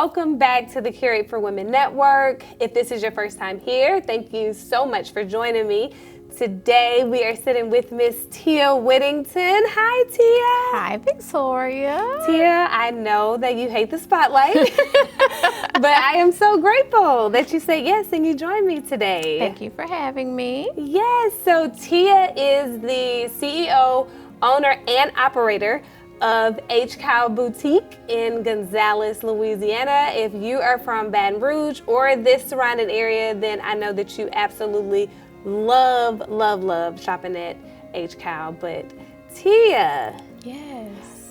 Welcome back to the Curate for Women Network. If this is your first time here, thank you so much for joining me. Today we are sitting with Miss Tia Whittington. Hi, Tia. Hi, Victoria. Tia, I know that you hate the spotlight, but I am so grateful that you said yes and you joined me today. Thank you for having me. Yes, so Tia is the CEO, owner, and operator of HKyle Boutique in Gonzales, Louisiana. If you are from Baton Rouge or this surrounding area, then I know that you absolutely love shopping at HKyle. But Tia. Yes.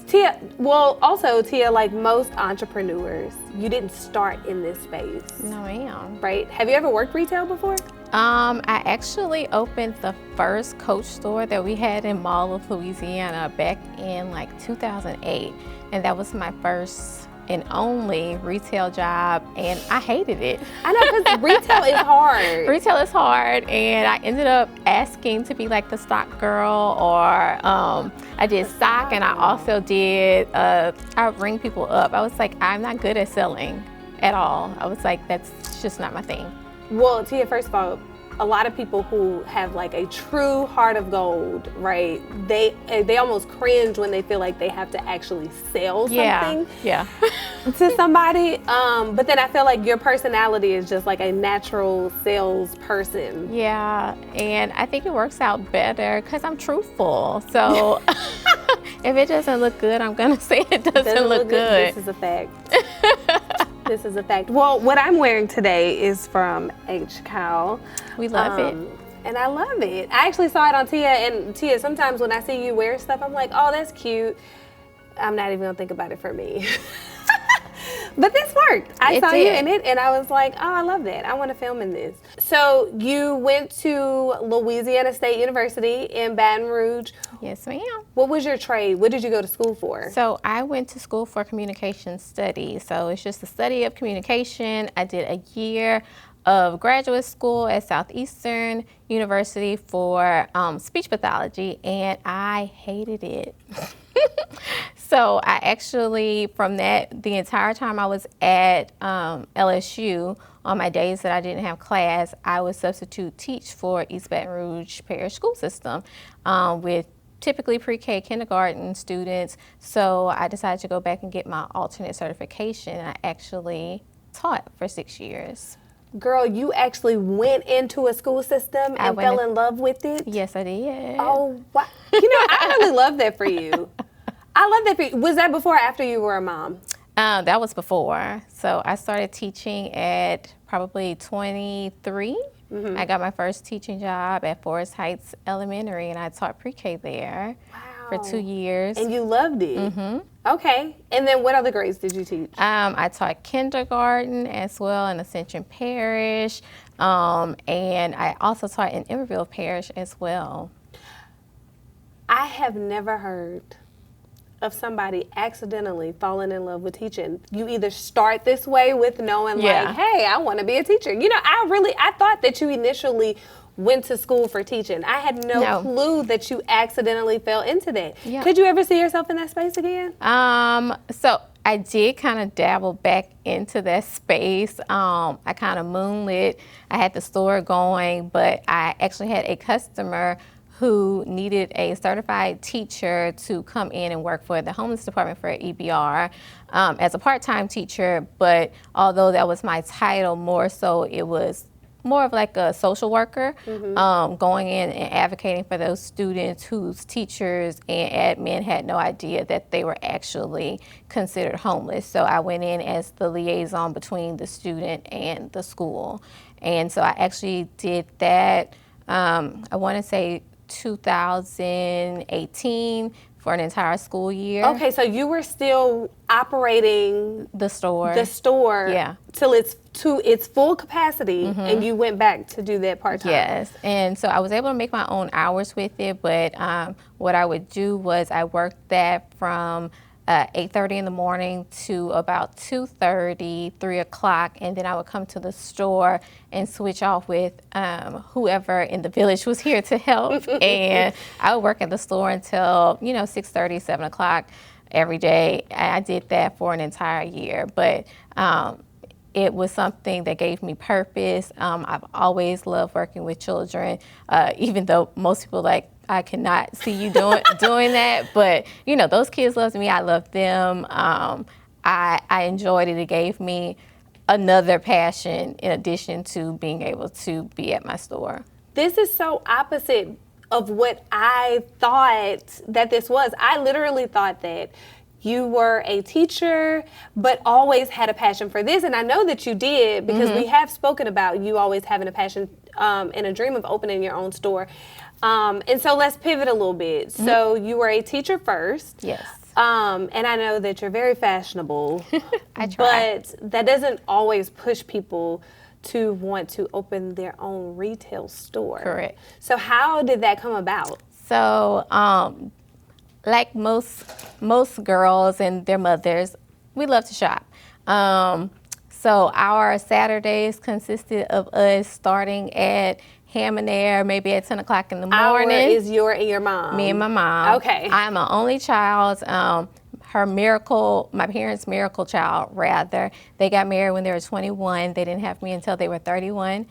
Tia, well, also Tia, like most entrepreneurs, you didn't start in this space. No, ma'am. Right? Have you ever worked retail before? I actually opened the first Coach store that we had in Mall of Louisiana back in like 2008. And that was my first and only retail job, and I hated it. I know, because retail is hard. Retail is hard, and I ended up asking to be like the stock girl, or I did stock, and I also did, I would ring people up. I was like, I'm not good at selling at all. I was like, that's just not my thing. Well, Tia, first of all, a lot of people who have like a true heart of gold, right? They almost cringe when they feel like they have to actually sell something to somebody. But then I feel like your personality is just like a natural salesperson. Yeah, and I think it works out better because I'm truthful. So if it doesn't look good, I'm gonna say it doesn't look good. This is a fact. This is a fact. Well, what I'm wearing today is from HKyle. We love it. And I love it. I actually saw it on Tia, and Tia, sometimes when I see you wear stuff, I'm like, oh, that's cute. I'm not even gonna think about it for me. But this worked. I saw you in it, and I was like, oh, I love that. I want to film in this. So you went to Louisiana State University in Baton Rouge. Yes, ma'am. What was your trade? What did you go to school for? So I went to school for communication studies. So it's just the study of communication. I did a year of graduate school at Southeastern University for speech pathology, and I hated it. So I actually, from that, the entire time I was at LSU, on my days that I didn't have class, I would substitute teach for East Baton Rouge Parish School System with typically pre-K kindergarten students. So I decided to go back and get my alternate certification. I actually taught for 6 years. Girl, you actually went into a school system and fell in love with it? Yes, I did. Oh, wow. You know, I really love that for you. I love that for you. Was that before or after you were a mom? That was before. So I started teaching at probably 23. Mm-hmm. I got my first teaching job at Forest Heights Elementary, and I taught pre-K there for 2 years. And you loved it? Mm-hmm. Okay. And then what other grades did you teach? I taught kindergarten as well in Ascension Parish, and I also taught in Emerville Parish as well. I have nenever heard of somebody accidentally falling in love with teaching. You either start this way with knowing like, hey, I want to be a teacher. You know, I thought that you initially went to school for teaching. I had no clue that you accidentally fell into that. Yeah. Could you ever see yourself in that space again? So I did kind of dabble back into that space. I kind of moonlit. I had the store going, but I actually had a customer who needed a certified teacher to come in and work for the homeless department for EBR as a part-time teacher. But although that was my title, more so it was more of like a social worker, going in and advocating for those students whose teachers and admin had no idea that they were actually considered homeless. So I went in as the liaison between the student and the school. And so I actually did that, I want to say 2018 for an entire school year. Okay, so you were still operating the store till it's to its full capacity, and you went back to do that part-time. Yes, and so I was able to make my own hours with it, but what I would do was I worked that from 8:30 in the morning to about 2:30, 3 o'clock, and then I would come to the store and switch off with whoever in the village was here to help. And I would work at the store until 6:30, 7 o'clock. every day. I did that for an entire year, but it was something that gave me purpose. I've always loved working with children, even though most people I cannot see you doing that. But those kids loved me. I loved them. I enjoyed it. It gave me another passion in addition to being able to be at my store. This is so opposite of what I thought that this was. I literally thought that you were a teacher, but always had a passion for this. And I know that you did because we have spoken about you always having a passion and a dream of opening your own store. And so let's pivot a little bit. So you were a teacher first. Yes. And I know that you're very fashionable. I try. But that doesn't always push people to want to open their own retail store. Correct. So how did that come about? So, like most girls and their mothers, we love to shop. So our Saturdays consisted of us starting at Ham and Air, maybe at 10 o'clock in the morning. Our is your and your mom? Me and my mom. Okay. I'm an only child. My parents' miracle child, rather. They got married when they were 21. They didn't have me until they were 31.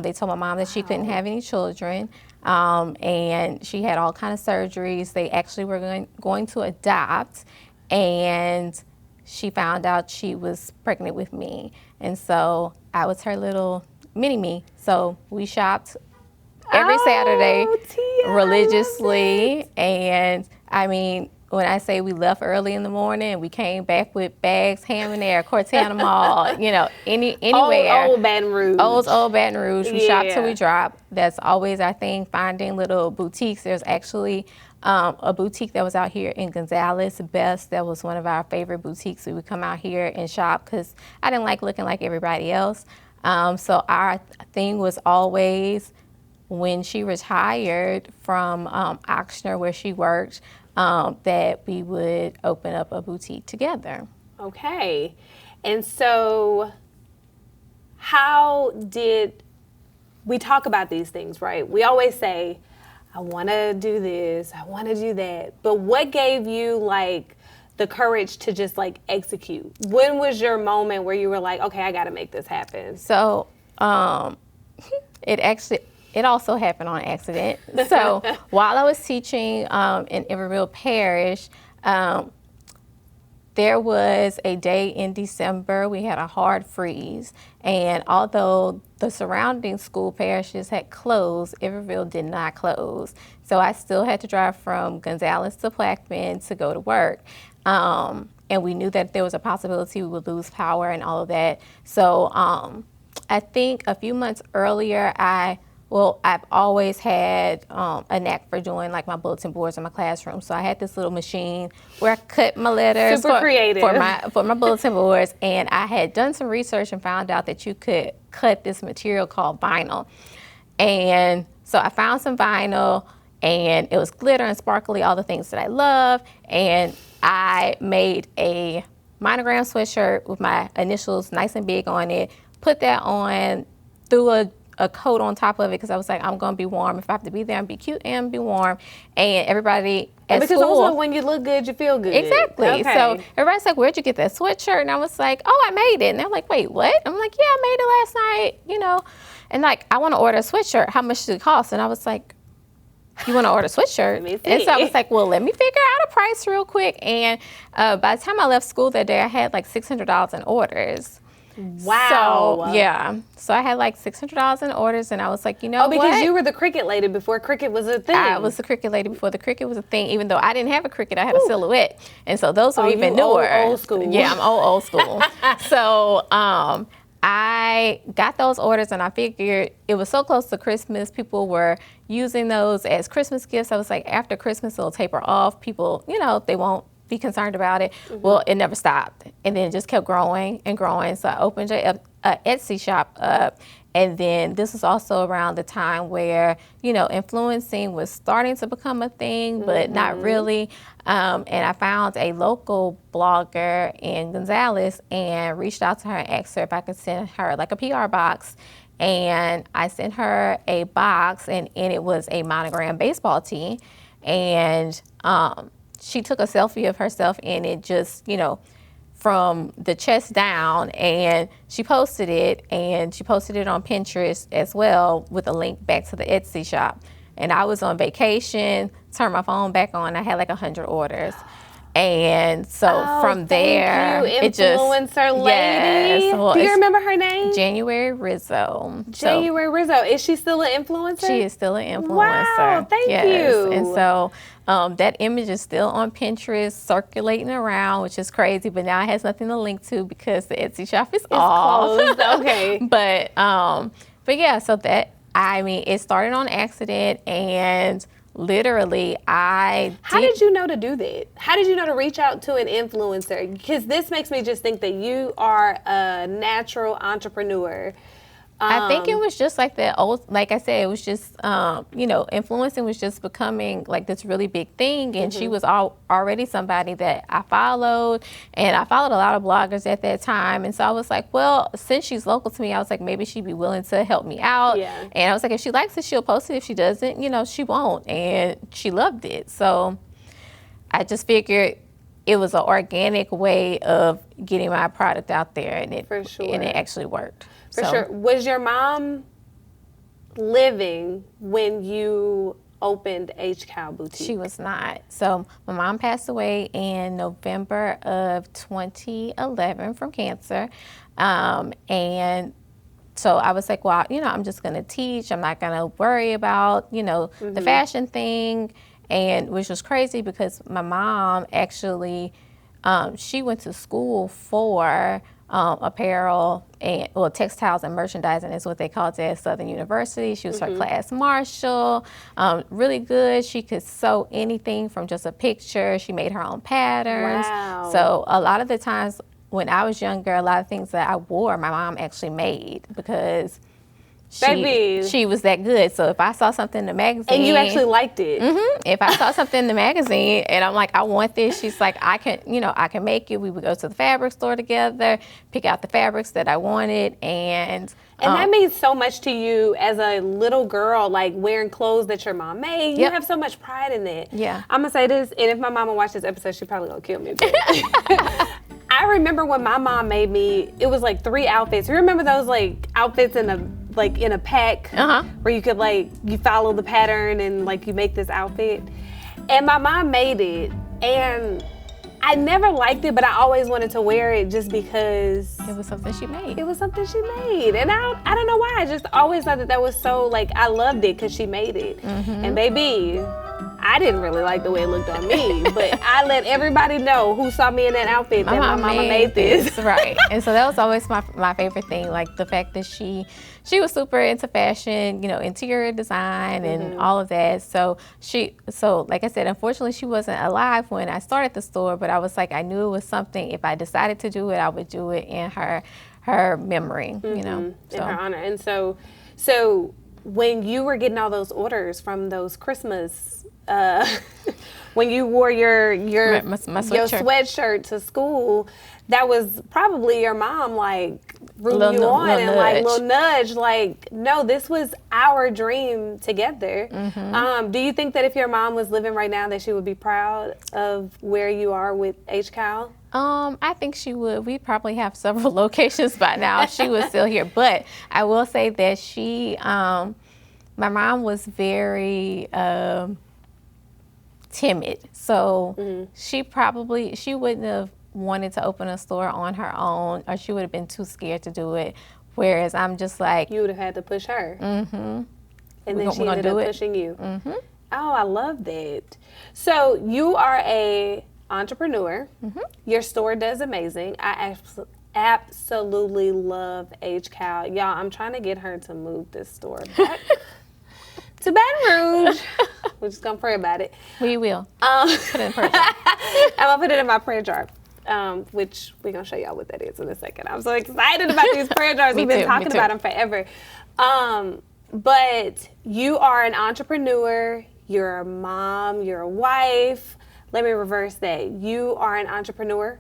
They told my mom that she couldn't have any children. And she had all kinds of surgeries. They actually were going to adopt, and she found out she was pregnant with me. And so I was her little mini-me. So we shopped every Saturday Tia, religiously. And I mean, when I say we left early in the morning, we came back with bags, Ham and Air, Cortana Mall, anywhere. Old Baton Rouge. Old Baton Rouge. We shop till Yeah. we drop. That's always our thing, finding little boutiques. There's actually a boutique that was out here in Gonzales, Best. That was one of our favorite boutiques. We would come out here and shop because I didn't like looking like everybody else. So our thing was always, when she retired from Oxnard, where she worked, that we would open up a boutique together. Okay. And so how did we talk about these things, right? We always say, I want to do this, I want to do that. But what gave you the courage to just execute? When was your moment where you were like, okay, I got to make this happen? So it also happened on accident. So while I was teaching in Everville Parish, there was a day in December, we had a hard freeze. And although the surrounding school parishes had closed, Everville did not close. So I still had to drive from Gonzales to Plaquemine to go to work. And we knew that there was a possibility we would lose power and all of that. So I think a few months earlier, I've always had a knack for doing my bulletin boards in my classroom. So I had this little machine where I cut my letters creative for my bulletin boards, and I had done some research and found out that you could cut this material called vinyl. And so I found some vinyl, and it was glitter and sparkly, all the things that I love, and I made a monogram sweatshirt with my initials nice and big on it, put that on, threw a coat on top of it because I was like, I'm going to be warm. If I have to be there and be cute and be warm. And everybody at because school. also when you look good, you feel good. Exactly. Okay. So everybody's like, where'd you get that sweatshirt? And I was like, oh, I made it. And they're like, wait, what? I'm like, yeah, I made it last night, And I want to order a sweatshirt. How much does it cost? And I was like, you want to order a sweatshirt? Let me see. And so I was like, well, let me figure out a price real quick. And by the time I left school that day, I had $600 in orders. Wow. So, yeah. So I had $600 in orders, and I was like, because what? you were the Cricut lady before Cricut was a thing. I was the Cricut lady before the Cricut was a thing, even though I didn't have a Cricut, I had a Silhouette. And so those were even newer. Old school. Yeah, I'm old school. So I got those orders, and I figured it was so close to Christmas. People were using those as Christmas gifts. I was like, after Christmas, it'll taper off. People, they won't be concerned about it. Mm-hmm. Well, it never stopped, and then it just kept growing and growing. So I opened an Etsy shop up, and then this was also around the time where influencing was starting to become a thing, but not really. And I found a local blogger in Gonzales and reached out to her and asked her if I could send her a PR box. And I sent her a box, and it was a monogram baseball tee, and she took a selfie of herself in it, just, from the chest down, and she posted it on Pinterest as well with a link back to the Etsy shop. And I was on vacation, turned my phone back on, I had like 100 orders. And so from there, it just influencer lady. Yes, well, do you remember her name? January Rizzo. January Rizzo. Is she still an influencer? She is still an influencer. Wow, thank you. And so that image is still on Pinterest, circulating around, which is crazy. But now it has nothing to link to because the Etsy shop is off. Closed. Okay. but yeah, so it started on accident, and literally, How did you know to do that? How did you know to reach out to an influencer? Because this makes me just think that you are a natural entrepreneur. I think it was just like that old, like I said, it was just, influencing was just becoming like this really big thing. And she was already somebody that I followed, and I followed a lot of bloggers at that time. And so I was like, well, since she's local to me, I was like, maybe she'd be willing to help me out. Yeah. And I was like, if she likes it, she'll post it. If she doesn't, she won't. And she loved it. So I just figured it was an organic way of getting my product out there, and it actually worked. For sure. Was your mom living when you opened HKyle Boutique? She was not. So my mom passed away in November of 2011 from cancer. And so I was like, well, I'm just going to teach. I'm not going to worry about, the fashion thing. And which was crazy because my mom actually, she went to school for apparel and textiles and merchandising is what they called it at Southern University. She was her class marshal, really good. She could sew anything from just a picture. She made her own patterns. Wow. So a lot of the times when I was younger, a lot of things that I wore, my mom actually made because she was that good. So if I saw something in the magazine, and you actually liked it, if I saw something in the magazine and I'm like, I want this, she's like, I can make it. We would go to the fabric store together, pick out the fabrics that I wanted, and that means so much to you as a little girl, like wearing clothes that your mom made. You have so much pride in that. Yeah. I'm gonna say this, and if my mama watched this episode, she's probably gonna kill me. I remember when my mom made me, it was like 3 outfits. You remember those like outfits in a pack where you could you follow the pattern and you make this outfit? And my mom made it, and I never liked it, but I always wanted to wear it just because it was something she made. It was something she made, and I don't know why. I just always thought that was so I loved it because she made it. And baby, I didn't really like the way it looked on me, but I let everybody know who saw me in that outfit that my mama made this. Right. And so that was always my favorite thing, like the fact that she was super into fashion, interior design and all of that. So like I said, unfortunately she wasn't alive when I started the store, but I was like, I knew it was something, if I decided to do it, I would do it in her memory, in her honor. And so when you were getting all those orders from those Christmas, when you wore your sweatshirt to school, that was probably your mom rooting you on and little nudge, no, this was our dream together. Do you think that if your mom was living right now that she would be proud of where you are with HKyle? I think she would. We probably have several locations by now if she was still here. But I will say that my mom was very timid. So she wouldn't have wanted to open a store on her own, or she would have been too scared to do it. Whereas I'm just like, you would have had to push her. And then she ended up pushing you. Oh, I love that. So you are a entrepreneur. Your store does amazing. I absolutely love HKyle. Y'all, I'm trying to get her to move this store back to Baton Rouge. We're just gonna pray about it. We will. Put it in prayer jar. I'm gonna put it in my prayer jar, which we're gonna show y'all what that is in a second. I'm so excited about these prayer jars. We've been talking about them forever. But you are an entrepreneur. You're a mom. You're a wife. Let me reverse that. You are an entrepreneur.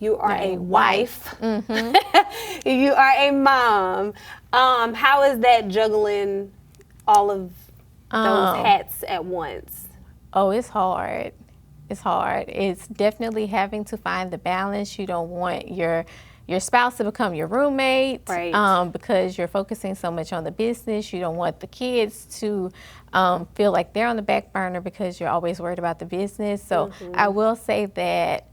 You are a wife. You are a mom. How is that juggling all of those hats at once? Oh, it's hard. It's hard. It's definitely having to find the balance. You don't want your spouse to become your roommate, right? Because you're focusing so much on the business. You don't want the kids to feel like they're on the back burner because you're always worried about the business. So I will say that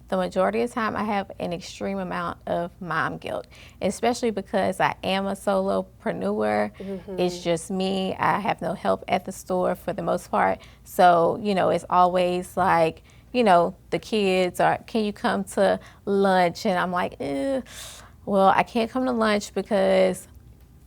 the majority of the time I have an extreme amount of mom guilt, especially because I am a solopreneur. It's just me. I have no help at the store for the most part. So, it's always like, the kids are, can you come to lunch? And I'm like, well, I can't come to lunch because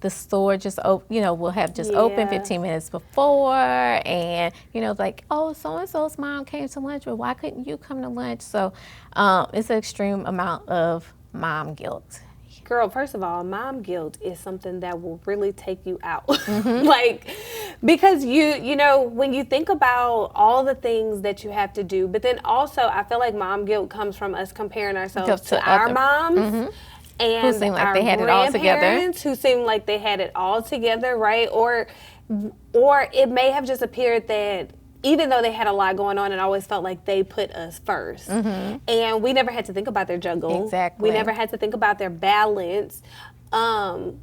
the store just will have just opened 15 minutes before, and like, oh, so and so's mom came to lunch, but why couldn't you come to lunch? So it's an extreme amount of mom guilt. Girl, first of all, mom guilt is something that will really take you out. Like, because when you think about all the things that you have to do, but then also I feel like mom guilt comes from us comparing ourselves to our moms. And who seemed like they had it all together. Who seemed like they had it all together, right? Or it may have just appeared that even though they had a lot going on, it always felt like they put us first. And we never had to think about their juggle. Exactly. We never had to think about their balance. But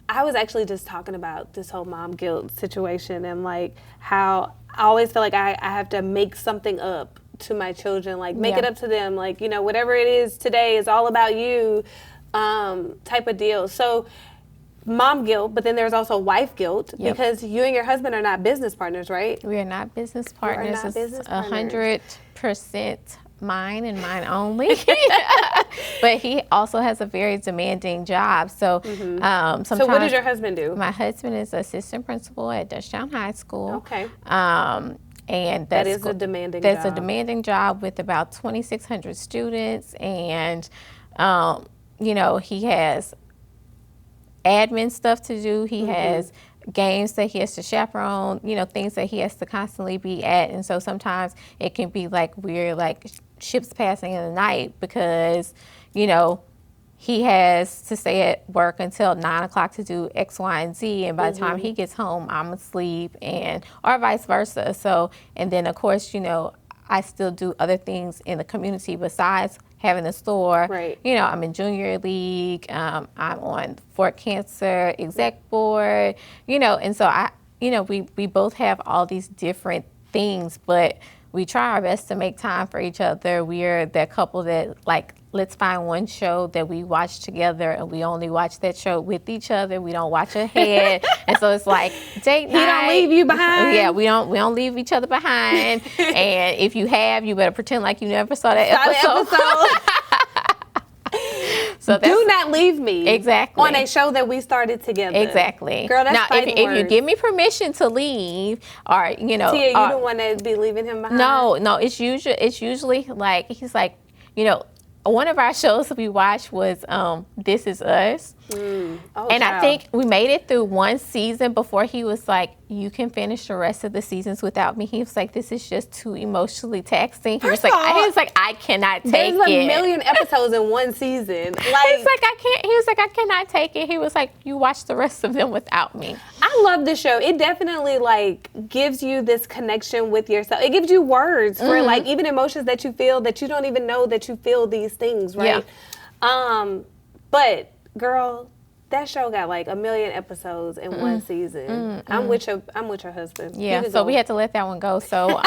I was actually just talking about this whole mom guilt situation and like how I always feel like I have to make something up to my children, like make it up to them, like whatever it is today is all about you, type of deal. So mom guilt, but then there's also wife guilt because you and your husband are not business partners, right? We are not business partners. It's 100% mine and mine only. But he also has a very demanding job. So sometimes. So what does your husband do? My husband is assistant principal at Dutchtown High School. Okay. And that is a demanding job. That's a demanding job with about 2,600 students. And, he has admin stuff to do. He has games that he has to chaperone, things that he has to constantly be at. And so sometimes it can be like we're like ships passing in the night because, he has to stay at work until 9 o'clock to do X, Y, and Z. And by the time he gets home, I'm asleep, or vice versa. So, and then of course, I still do other things in the community besides having a store. Right. I'm in junior league. I'm on Fort Cancer exec board, and so we both have all these different things, but we try our best to make time for each other. We're that couple that like, let's find one show that we watch together and we only watch that show with each other. We don't watch ahead. And so it's like date night. He don't leave you behind. Yeah, we don't leave each other behind. And if you have, you better pretend like you never saw that episode. So do not leave me. Exactly. On a show that we started together. Exactly. Girl, that's now, fighting if you give me permission to leave, or Tia, you don't want to be leaving him behind. No. It's usually like he's like, one of our shows that we watched was This Is Us. And I think we made it through one season before he was like, you can finish the rest of the seasons without me. He was like, this is just too emotionally taxing. He was like, I cannot take it. There's a million episodes in one season. Like, he was like, I cannot take it. He was like, you watch the rest of them without me. I love this show. It definitely like gives you this connection with yourself. It gives you words for like even emotions that you feel that you don't even know that you feel these things, right? Yeah. But girl, that show got like a million episodes in one season. I'm with your husband. Yeah, so we had to let that one go. So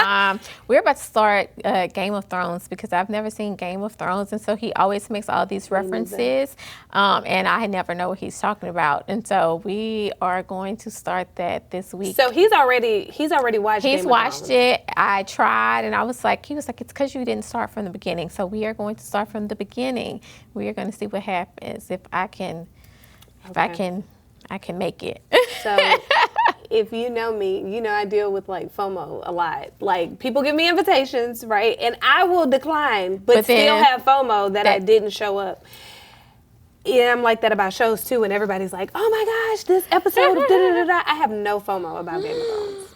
we're about to start Game of Thrones because I've never seen Game of Thrones, and so he always makes all these references, and I never know what he's talking about. And so we are going to start that this week. So he's already watched. He's watched it. I tried, and he was like, it's because you didn't start from the beginning. So we are going to start from the beginning. We are going to see what happens if I can. I can make it. So if you know me, I deal with like FOMO a lot. Like people give me invitations, right? And I will decline, but still have FOMO that I didn't show up. Yeah, I'm like that about shows too, and everybody's like, oh my gosh, this episode of da-da-da-da. I have no FOMO about Game of Thrones.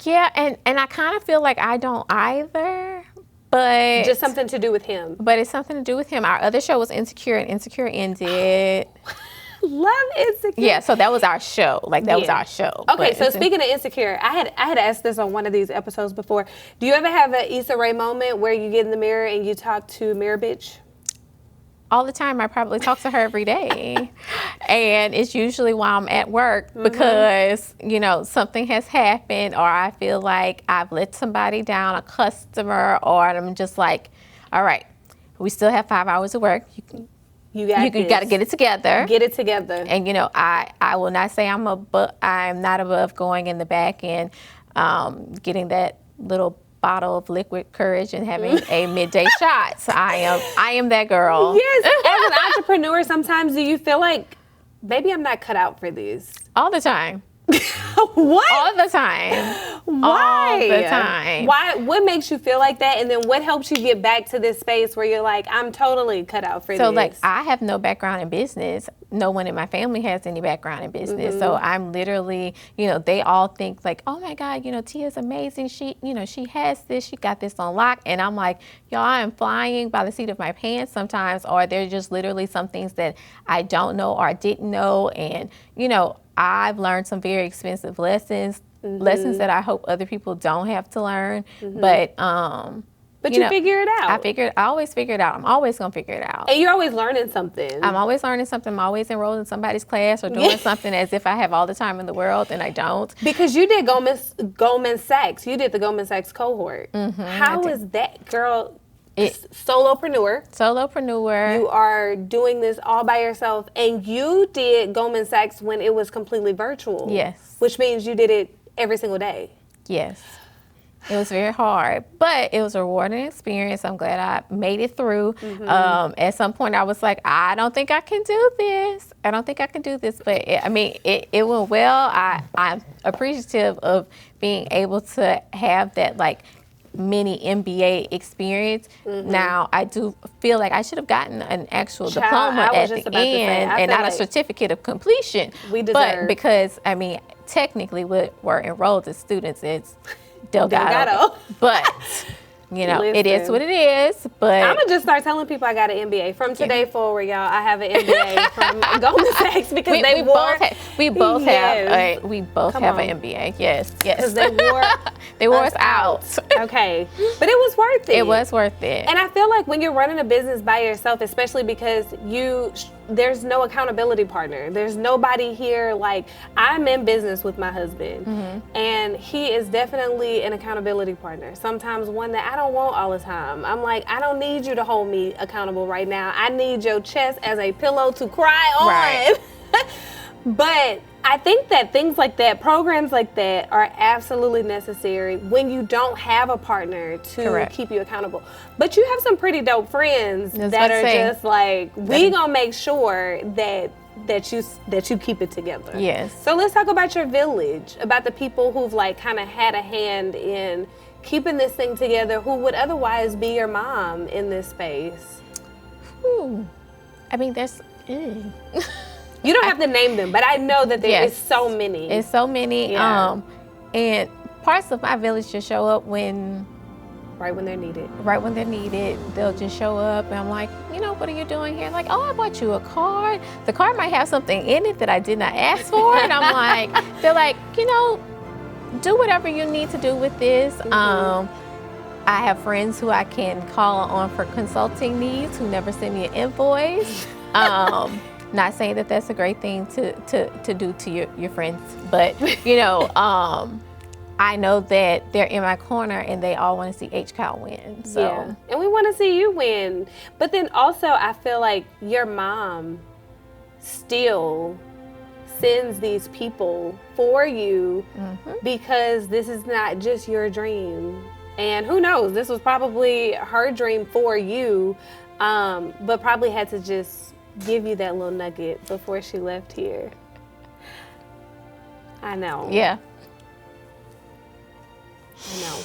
Yeah, and I kind of feel like I don't either. But just something to do with him. But it's something to do with him. Our other show was Insecure, and Insecure ended. love Insecure. Yeah, so that was our show. Like, that was our show. Okay, so speaking of Insecure, I had asked this on one of these episodes before. Do you ever have an Issa Rae moment where you get in the mirror and you talk to Mirror Bitch? All the time. I probably talk to her every day. And it's usually while I'm at work because, you know, something has happened, or I feel like I've let somebody down, a customer, or I'm just like, all right, we still have 5 hours of work. You got to get it together. Get it together. And, you know, I will not say I'm not above going in the back and getting that little bottle of liquid courage and having a midday shot. So I am that girl. Yes. As an entrepreneur, sometimes do you feel like, maybe I'm not cut out for this? All the time. What? All the time. Why? All the time. Why? What makes you feel like that? And then what helps you get back to this space where you're like, I'm totally cut out for this? So, like, I have no background in business. No one in my family has any background in business. So I'm literally, you know, they all think like, oh my God, you know, Tia's amazing. She, you know, she has this, she got this on lock. And I'm like, y'all, I am flying by the seat of my pants sometimes, or they're just literally some things that I don't know or I didn't know. And, you know, I've learned some very expensive lessons that I hope other people don't have to learn. But you figure it out. I always figure it out. I'm always gonna figure it out. And you're always learning something. I'm always learning something. I'm always enrolled in somebody's class or doing something as if I have all the time in the world, and I don't. Because you did Goldman Sachs. You did the Goldman Sachs cohort. How is that, girl? Solopreneur. Solopreneur. You are doing this all by yourself, and you did Goldman Sachs when it was completely virtual. Yes. Which means you did it every single day. Yes. It was very hard, but it was a rewarding experience. I'm glad I made it through. At some point, I was like, I don't think I can do this. But it went well. I'm appreciative of being able to have that, like, mini MBA experience. Now, I do feel like I should have gotten an actual diploma at the end and not a certificate of completion. We deserve. But because, I mean, technically we're enrolled as students, it's Delgado. But, you know, it is what it is. But I'm going to just start telling people I got an MBA. From today forward, y'all, I have an MBA from Goldman Sachs because we both have an MBA. Yes. Because they wore us out. Okay. But it was worth it. It was worth it. And I feel like when you're running a business by yourself, especially because there's no accountability partner. There's nobody here. Like, I'm in business with my husband, and he is definitely an accountability partner. Sometimes one that I don't want all the time. I'm like, I don't need you to hold me accountable right now. I need your chest as a pillow to cry on. Right. But I think that things like that, programs like that, are absolutely necessary when you don't have a partner to keep you accountable. But you have some pretty dope friends that are just like, we gonna make sure that you keep it together. Yes. So let's talk about your village, about the people who've like kind of had a hand in keeping this thing together, who would otherwise be your mom in this space. I mean, there's. You don't have to name them, but I know that there is so many. It's so many. Yeah. And parts of my village just show up right when they're needed. They'll just show up, and I'm like, you know, what are you doing here? Like, oh, I bought you a card. The card might have something in it that I did not ask for. And I'm like, they're like, you know, do whatever you need to do with this. I have friends who I can call on for consulting needs who never send me an invoice. Not saying that that's a great thing to do to your friends, but, you know, I know that they're in my corner and they all want to see HKyle win. So. Yeah, and we want to see you win. But then also, I feel like your mom still sends these people for you because this is not just your dream. And who knows, this was probably her dream for you, but probably had to just give you that little nugget before she left here. I know. Yeah. I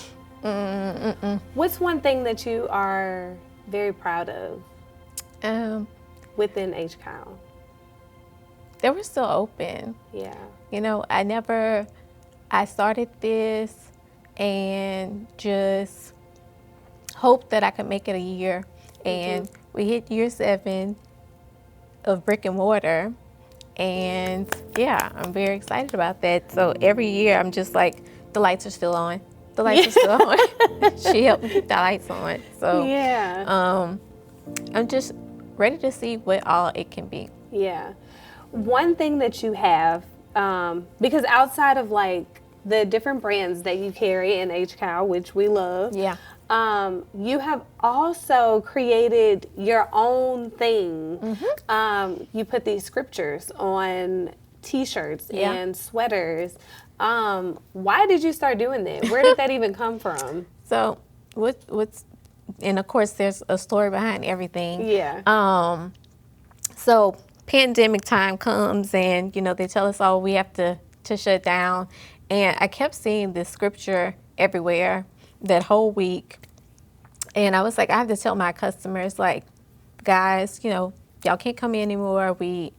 know. What's one thing that you are very proud of within HKyle? They were still open. Yeah. You know, I started this and just hoped that I could make it a year. And we hit year 7 of brick and mortar, And yeah, I'm very excited about that. So every year I'm just like, the lights are still on. The lights are still on. She helped me keep the lights on. So I'm just ready to see what all it can be. Yeah. One thing that you have, because outside of like the different brands that you carry in HKyle, which we love, you have also created your own thing. You put these scriptures on t-shirts and sweaters. Why did you start doing that? Where did that even come from? So and of course there's a story behind everything. So pandemic time comes and, you know, they tell us, oh, we have to shut down. And I kept seeing this scripture everywhere that whole week. And I was like, I have to tell my customers, like, guys, you know, y'all can't come in anymore. We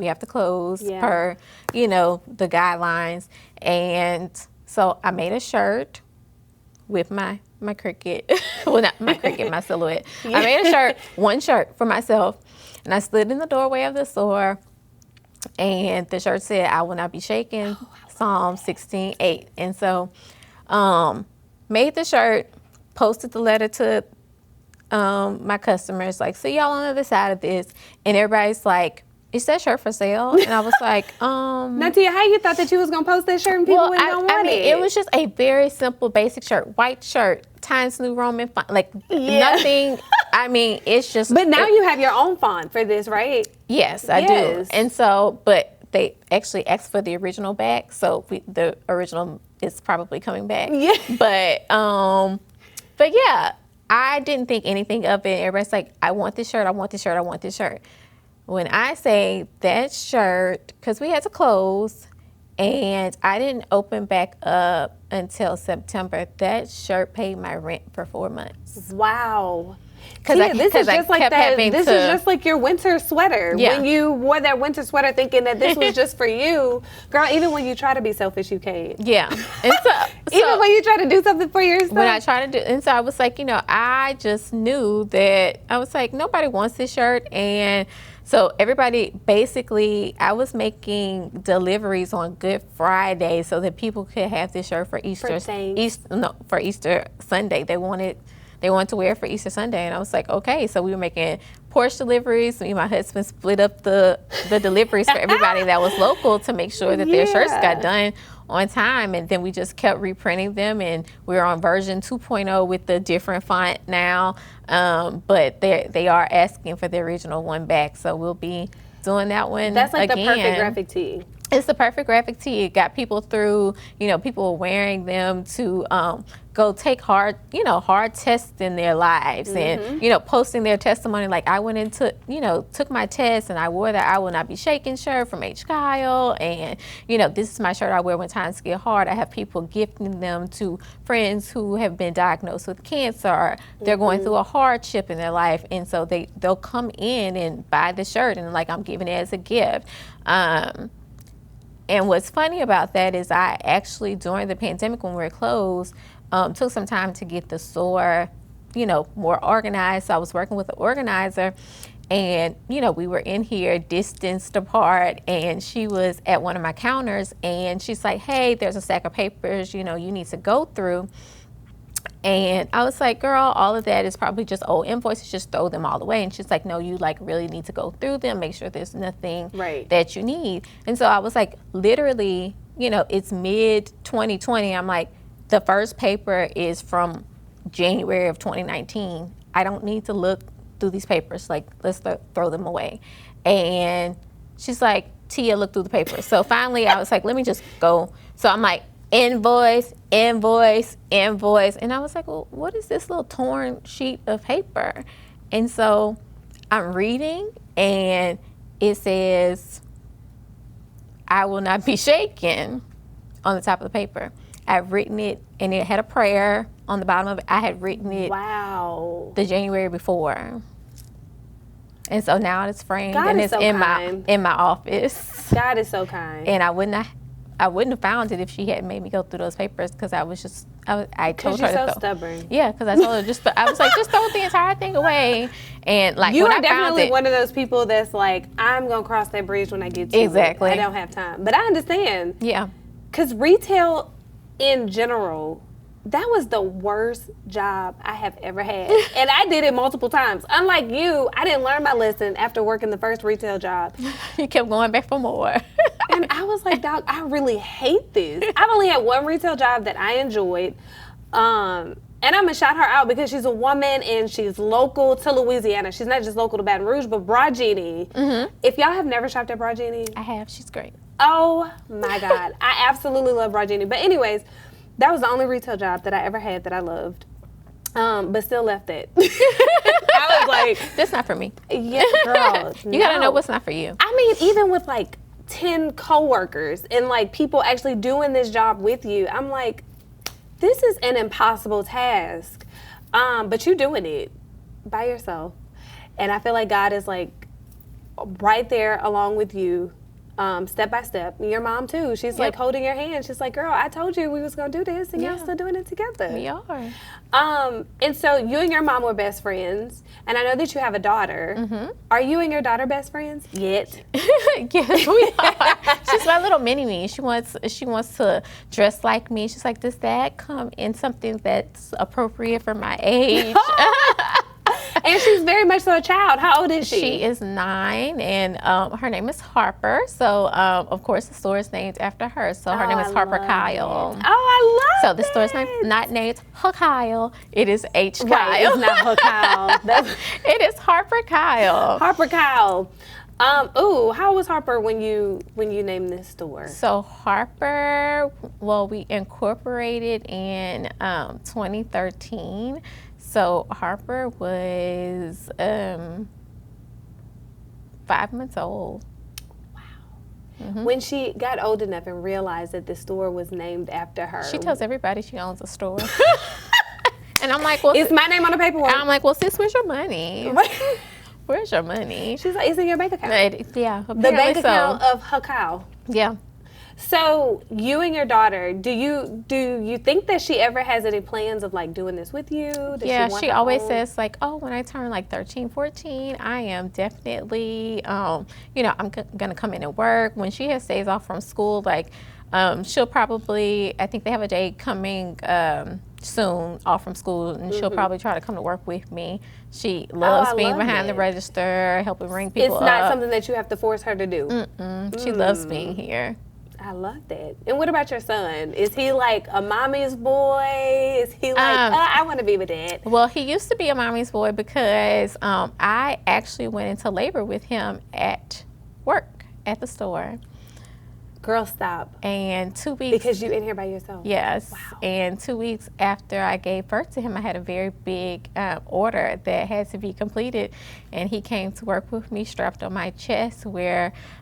have to close per, you know, the guidelines. And so I made a shirt with my Cricut. Well, not my Cricut, my silhouette. I made a shirt, one shirt for myself. And I stood in the doorway of the store. And the shirt said, I will not be shaken, Psalm 16:8. And so made the shirt, posted the letter to my customers, like, see y'all on the other side of this. And everybody's like, is that shirt for sale? And I was like, Now, Tia, how you thought that you was going to post that shirt and people wouldn't want I mean, it? it was just a very simple, basic shirt, white shirt, Times New Roman font, like nothing. I mean, it's just. But now you have your own font for this, right? Yes, I do. And so, but they actually asked for the original back, so the original is probably coming back. But yeah, I didn't think anything of it. Everybody's like, I want this shirt, I want this shirt, I want this shirt. When I say that shirt, because we had to close and I didn't open back up until September, that shirt paid my rent for 4 months. Wow. This is just like your winter sweater. When you wore that winter sweater thinking that this was just for you, girl, even when you try to be selfish, you can't. Yeah. And so even when you try to do something for yourself. When I try to do, and so I was like, you know, I just knew that, I was like, nobody wants this shirt. And so everybody, basically, I was making deliveries on Good Friday so that people could have this shirt for Easter Sunday. They wanted to wear it for Easter Sunday. And I was like, okay. So we were making Porsche deliveries. Me and my husband split up the deliveries for everybody that was local to make sure that their shirts got done on time. And then we just kept reprinting them. And we're on version 2.0 with the different font now. But they are asking for the original one back. So we'll be doing that one. That's like again. The perfect graphic tee. It's the perfect graphic tee. It got people through, you know, people wearing them to go take hard tests in their lives and, you know, posting their testimony. Like, I went into, you know, took my test and I wore that I Will Not Be Shaken shirt from HKyle. And, you know, this is my shirt I wear when times get hard. I have people gifting them to friends who have been diagnosed with cancer. Or they're going through a hardship in their life. And so they'll come in and buy the shirt and, like, I'm giving it as a gift. And what's funny about that is I actually, during the pandemic when we were closed, took some time to get the store, you know, more organized. So I was working with an organizer and, you know, we were in here distanced apart and she was at one of my counters and she's like, hey, there's a stack of papers, you know, you need to go through. And I was like, girl, all of that is probably just old invoices, just throw them all away. And she's like, no, you like really need to go through them, make sure there's nothing that you need. And so I was like, literally, you know, it's mid 2020. I'm like, the first paper is from January of 2019. I don't need to look through these papers. Like, let's throw them away. And she's like, Tia, look through the papers. So finally I was like, let me just go. So I'm like, invoice. And I was like, well, what is this little torn sheet of paper? And so I'm reading and it says, I will not be shaken on the top of the paper. I've written it and it had a prayer on the bottom of it. I had written it the January before. And so now it's framed and it's in my office. God is so kind. And I would not I wouldn't have found it if she hadn't made me go through those papers, because I was just, I told her you're to so throw. stubborn. Yeah, because I told her I was like, just throw the entire thing away. And like, You when are I definitely found it, one of those people that's like, I'm going to cross that bridge when I get to Exactly. it. I don't have time. But I understand. yeah. Because retail in general, that was the worst job I have ever had. And I did it multiple times. Unlike you, I didn't learn my lesson after working the first retail job. You kept going back for more. And I was like, Doc, I really hate this. I've only had one retail job that I enjoyed. And I'm going to shout her out because she's a woman and she's local to Louisiana. She's not just local to Baton Rouge, but Bragini. If y'all have never shopped at Bragini. I have. She's great. Oh, my God. I absolutely love Bragini. But anyways, that was the only retail job that I ever had that I loved. But still left it. I was like, That's not for me. yeah, girl. You got to know what's not for you. I mean, even with like 10 coworkers and like people actually doing this job with you, I'm like, this is an impossible task. But you're doing it by yourself. And I feel like God is like right there along with you. Step by step. Your mom too. She's like holding your hand. She's like, girl, I told you we was gonna do this and y'all still doing it together. We are. And so you and your mom were best friends, and I know that you have a daughter. Are you and your daughter best friends yet? Yes, we are. She's my little mini me. She wants to dress like me. She's like, does that come in something that's appropriate for my age? And she's very much so a child. How old is she? She is 9, and her name is Harper. So, of course, the store is named after her. So her name is Harper Kyle. Oh, I love So the store is not named HKyle. It is HKyle. Right, it's not HKyle. It is Harper Kyle. Harper Kyle. Ooh, how was Harper when you named this store? So Harper, well, we incorporated in 2013. So Harper was 5 months old. When she got old enough and realized that the store was named after her. She tells everybody she owns a store. And I'm like, well, Is my name on the paperwork? I'm like, well, sis, where's your money? Where's your money? She's like, it's in your bank account. Yeah, The bank apparently account of HKyle. Yeah. So you and your daughter, do you think that she ever has any plans of like doing this with you? Does She always says like, oh, when I turn like 13, 14, I am definitely, I'm going to come in and work. When she has days off from school, like she'll probably, I think they have a day coming soon off from school, and she'll probably try to come to work with me. She loves being behind the register, helping ring people up. It's not something that you have to force her to do. She loves being here. I love that. And what about your son? Is he like a mommy's boy? Is he like, I want to be with dad? Well, he used to be a mommy's boy because I actually went into labor with him at work, at the store. Girl, stop. And 2 weeks. Because you in here by yourself? Yes. Wow. And 2 weeks after I gave birth to him, I had a very big order that had to be completed. And he came to work with me strapped on my chest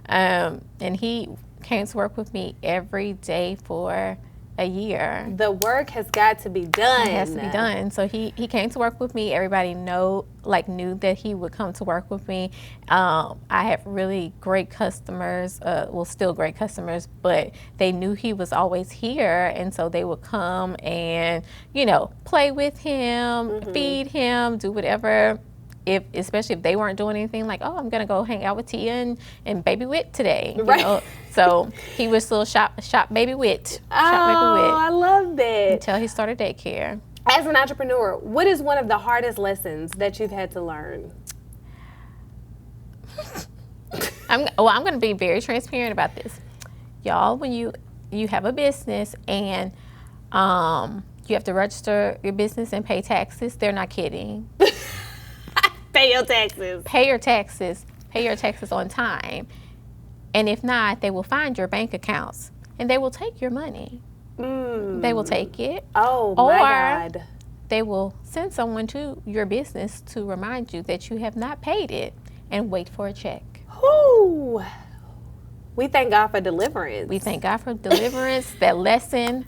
and he came to work with me every day for a year. The work has got to be done. It has to be done. So he came to work with me. Everybody knew that he would come to work with me. I have really great customers, still great customers, but they knew he was always here, and so they would come and, play with him, feed him, do whatever. Especially if they weren't doing anything, like, oh, I'm gonna go hang out with Tia and Baby Wit today. Right. So he would still shop Baby Wit. I love that. Until he started daycare. As an entrepreneur, what is one of the hardest lessons that you've had to learn? I'm gonna be very transparent about this. Y'all, when you have a business and you have to register your business and pay taxes, they're not kidding. Pay your taxes. Pay your taxes. Pay your taxes on time. And if not, they will find your bank accounts and they will take your money. They will take it. Oh, my God. They will send someone to your business to remind you that you have not paid it and wait for a check. Whew. We thank God for deliverance. We thank God for deliverance. A lesson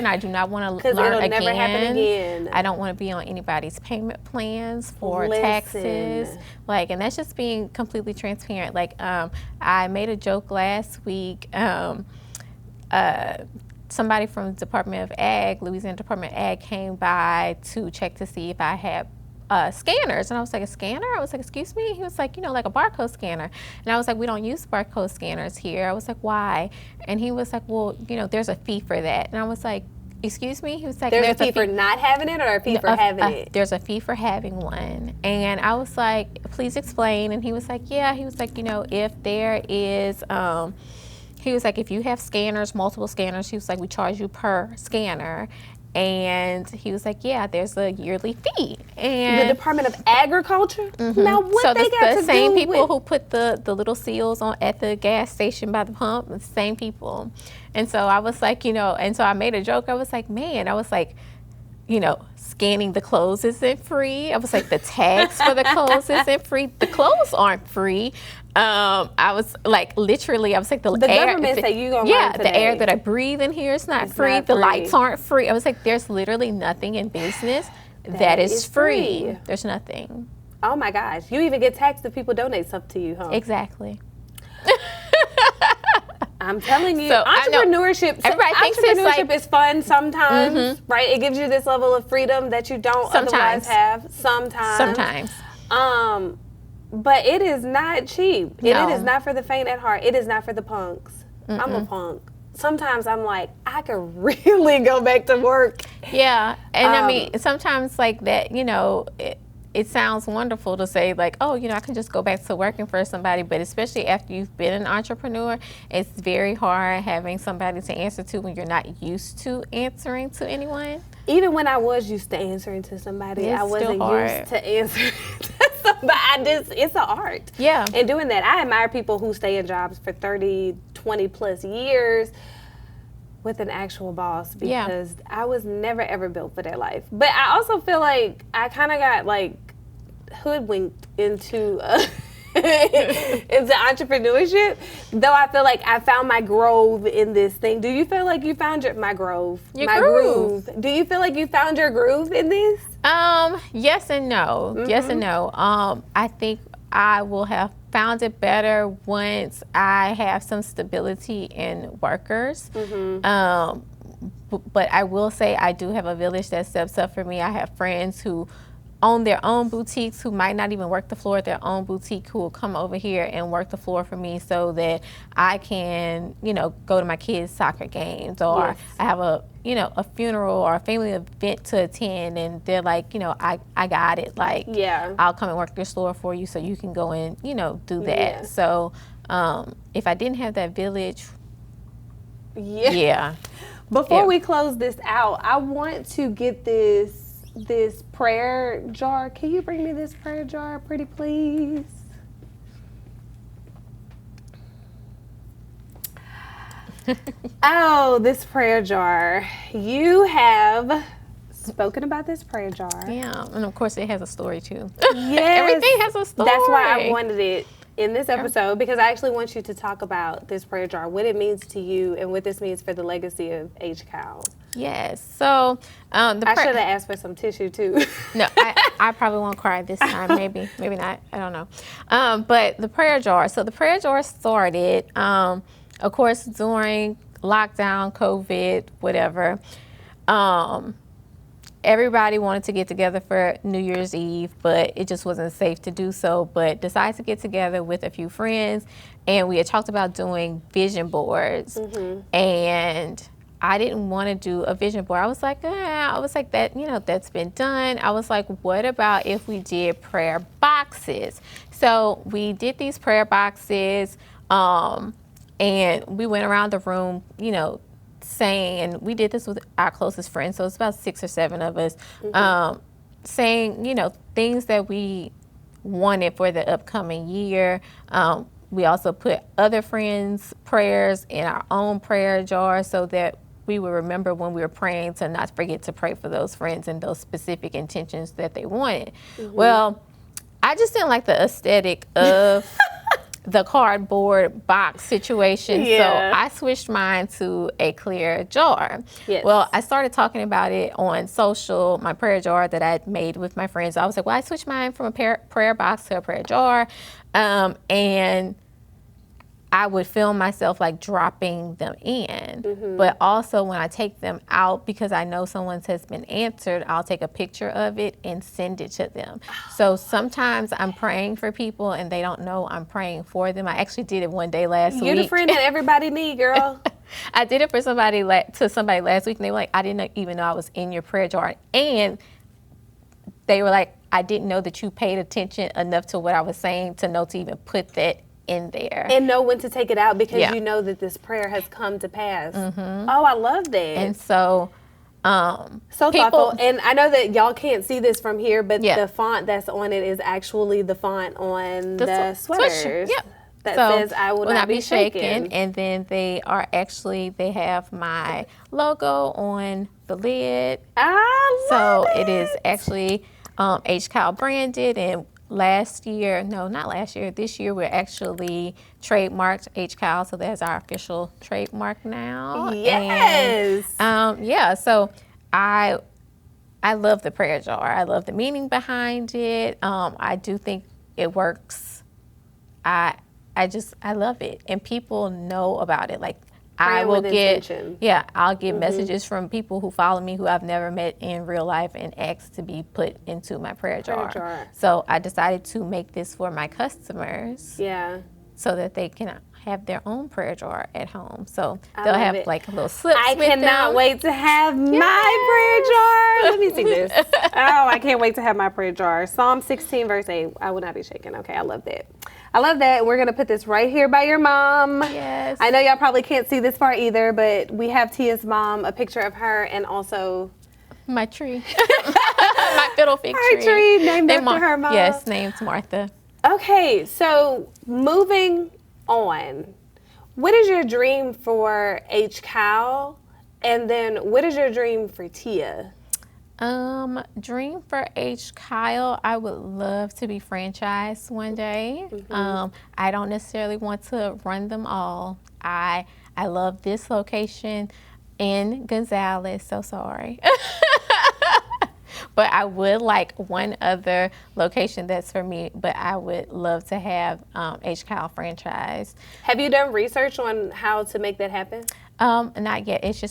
I do not want to learn it'll never happen again. I don't want to be on anybody's payment plans for taxes. And that's just being completely transparent. I made a joke last week. somebody from the Department of Ag, Louisiana Department of Ag, came by to check to see if I had scanners. And I was like, a scanner? I was like, excuse me? He was like, like a barcode scanner. And I was like, we don't use barcode scanners here. I was like, why? And he was like, well, there's a fee for that. And I was like, excuse me? He was like, there's a fee for not having it, or a fee for having it? There's a fee for having one. And I was like, please explain. And he was like, yeah. He was like, if there is, he was like, if you have scanners, multiple scanners, he was like, we charge you per scanner. And he was like, yeah, there's a yearly fee. And the Department of Agriculture? Now, what so they got to do the same people with... who put the little seals on at the gas station by the pump, the same people. And so I was like, and so I made a joke. I was like, man, I was like, scanning the clothes isn't free. I was like, the tags for the clothes isn't free. The clothes aren't free. I was like, literally, I was like, the air, government said you gonna yeah, run today. the air that I breathe in here is not free. Not the free. lights aren't free. I was like, there's literally nothing in business that is free. There's nothing. Oh my gosh, you even get taxed if people donate stuff to you, huh? Exactly. I'm telling you, So, entrepreneurship. Everybody thinks it's entrepreneurship like- is fun sometimes, right? It gives you this level of freedom that you don't otherwise have. Sometimes. But it is not cheap. And No. it is not for the faint at heart. It is not for the punks. I'm a punk. Sometimes I'm like, I could really go back to work. Yeah, and I mean, sometimes like that, it sounds wonderful to say like, oh, I can just go back to working for somebody, but especially after you've been an entrepreneur, it's very hard having somebody to answer to when you're not used to answering to anyone. Even when I was used to answering to somebody, It's I wasn't still hard. used to answering to somebody. It's an art. Yeah. And doing that, I admire people who stay in jobs for 30, 20 plus years with an actual boss, because I was never ever built for that life. But I also feel like I kind of got like hoodwinked into into entrepreneurship, though I feel like I found my grove in this thing. Do you feel like you found my groove? Your groove. Do you feel like you found your groove in this? Yes and no. Yes and no. I think I will have found it better once I have some stability in workers. But I will say I do have a village that steps up for me. I have friends who own their own boutiques, who might not even work the floor at their own boutique, who will come over here and work the floor for me so that I can, go to my kids' soccer games, or I have a funeral or a family event to attend, and they're like, I got it. Like, I'll come and work your store for you so you can go and, do that. Yeah. So if I didn't have that village, Before we close this out, I want to get this prayer jar. Can you bring me this prayer jar, pretty please? Oh, this prayer jar. You have spoken about this prayer jar. Yeah, and of course it has a story too. Yes. Everything has a story. That's why I wanted it in this episode, because I actually want you to talk about this prayer jar, what it means to you, and what this means for the legacy of HKyle. Yes. So I should have asked for some tissue too. No, I probably won't cry this time. Maybe not. I don't know. But the prayer jar. So the prayer jar started, of course, during lockdown, COVID, whatever. Everybody wanted to get together for New Year's Eve, but it just wasn't safe to do so. But decided to get together with a few friends, and we had talked about doing vision boards. And I didn't want to do a vision board. I was like, that, that's been done. I was like, what about if we did prayer boxes? So we did these prayer boxes, and we went around the room, saying, and we did this with our closest friends, so it's about 6 or 7 of us, saying, things that we wanted for the upcoming year. We also put other friends' prayers in our own prayer jar so that we would remember when we were praying to not forget to pray for those friends and those specific intentions that they wanted. Well, I just didn't like the aesthetic of the cardboard box situation, so I switched mine to a clear jar. Well, I started talking about it on social, my prayer jar that I'd made with my friends. I was like, well, I switched mine from a prayer box to a prayer jar, and I would film myself like dropping them in. Mm-hmm. But also when I take them out, because I know someone's has been answered, I'll take a picture of it and send it to them. So sometimes I'm praying for people and they don't know I'm praying for them. I actually did it one day last week. You're the friend that everybody need, girl. I did it for somebody last week, and they were like, I didn't even know I was in your prayer jar. And they were like, I didn't know that you paid attention enough to what I was saying to know to even put that in there. And know when to take it out because Yeah. you know that this prayer has come to pass. Oh, I love that. And so, So people- thoughtful. And I know that y'all can't see this from here, but Yeah. the font that's on it is actually the font on the sweatshirt. sweaters. Yep. That So, says, I will not be shaken. And then they have my logo on the lid. I So love it is actually HKyle branded, and this year we're actually trademarked HKyle, so that's our official trademark now. Yes. And, so I love the prayer jar. I love the meaning behind it. I do think it works. I love it, and people know about it. Like Praying I will with get, intention. I'll get messages from people who follow me who I've never met in real life and ask to be put into my prayer jar. So I decided to make this for my customers, so that they can have their own prayer jar at home. So they'll have it. like a little slips. I with cannot them. wait to have my prayer jar. Let me see this. Oh, I can't wait to have my prayer jar. Psalm 16, verse 8. I will not be shaken. Okay, I love that. I love that. We're going to put this right here by your mom. Yes. I know y'all probably can't see this part either, but we have Tia's mom, a picture of her, and also my tree. My fiddle fig her tree named after her mom. Yes, named Martha. Okay, so moving on, what is your dream for HKyle? And then what is your dream for Tia? Dream for HKyle, I would love to be franchised one day. I don't necessarily want to run them all. I love this location in Gonzales, so sorry. But I would like one other location that's for me, but I would love to have HKyle franchise. Have you done research on how to make that happen? Not yet. It's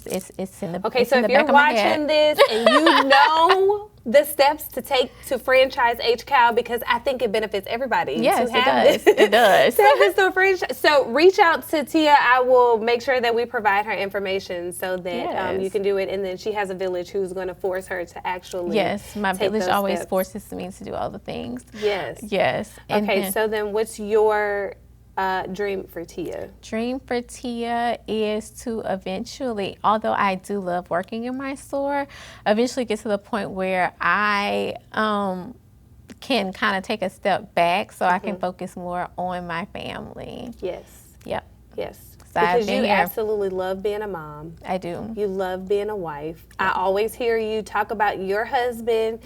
in the Okay, it's so in if the you're back of my watching head. this and you know the steps to take to franchise HKyle, because I think it benefits everybody. Yes, to have it does. This, It does. to have this store franchise. So reach out to Tia. I will make sure that we provide her information so that Yes. you can do it. And then she has a village who's going to force her to actually. Yes, my take village those always steps. forces me to do all the things. Yes. Yes. And Okay, then so then what's your dream for Tia? dream for Tia is to eventually, although I do love working in my store, eventually get to the point where I can kind of take a step back so I can focus more on my family. Yes. Yep, Yes. So I've Because been you here. absolutely love being a mom. I do. You love being a wife. I always hear you talk about your husband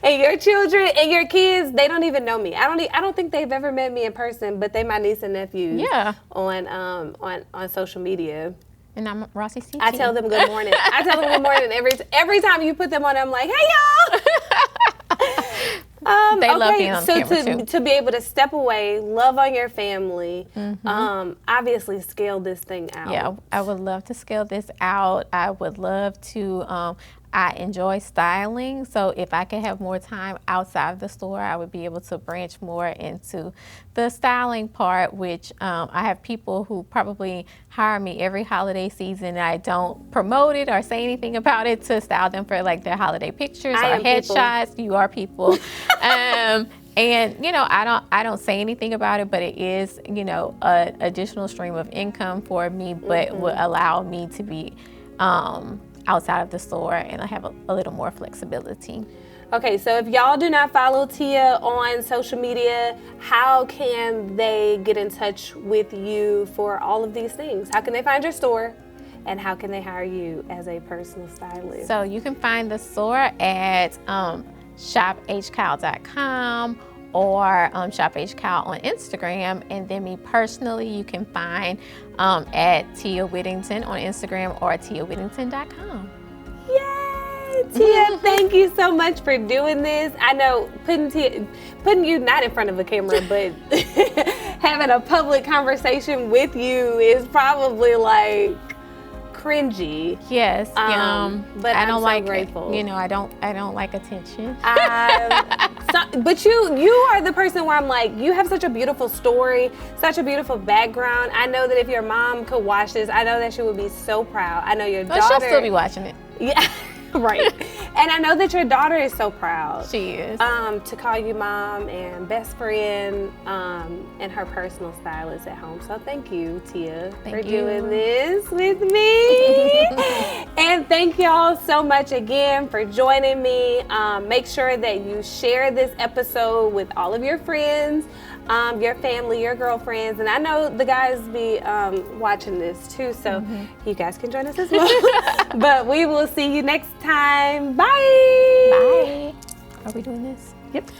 and your children and your kids. They don't even know me. I don't think they've ever met me in person, but they my niece and nephew. Yeah. On social media. And I'm Rossi's TT. I tell them good morning. I tell them good morning every time you put them on. I'm like, hey y'all. They love being on camera too. To be able to step away, love on your family, obviously scale this thing out. Yeah, I would love to scale this out. I would love to, I enjoy styling, so if I could have more time outside of the store, I would be able to branch more into the styling part, which I have people who probably hire me every holiday season, and I don't promote it or say anything about it to style them for like their holiday pictures I or am people. headshots. You are people. And I don't say anything about it, but it is, an additional stream of income for me, but will allow me to be outside of the store, and I have a little more flexibility. Okay, so if y'all do not follow Tia on social media, how can they get in touch with you for all of these things? How can they find your store? And how can they hire you as a personal stylist? So you can find the store at shophkyle.com or Shop HKyle on Instagram. And then me personally, you can find at Tia Whittington on Instagram or tiawhittington.com. Yay! Tia, thank you so much for doing this. I know putting you not in front of a camera, but having a public conversation with you is probably like cringy. Yes. But I I'm don't so like grateful. I don't like attention. But you are the person where I'm like, you have such a beautiful story, such a beautiful background. I know that if your mom could watch this, I know that she would be so proud. I know your daughter. She'll still be watching it. Yeah, right. And I know that your daughter is so proud. She is. To call you mom and best friend, and her personal stylist at home. So thank you, Tia, for doing this with me. And thank y'all so much again for joining me. Make sure that you share this episode with all of your friends, your family, your girlfriends, and I know the guys be watching this too, so you guys can join us as well. But we will see you next time. Bye. Bye. Are we doing this? Yep.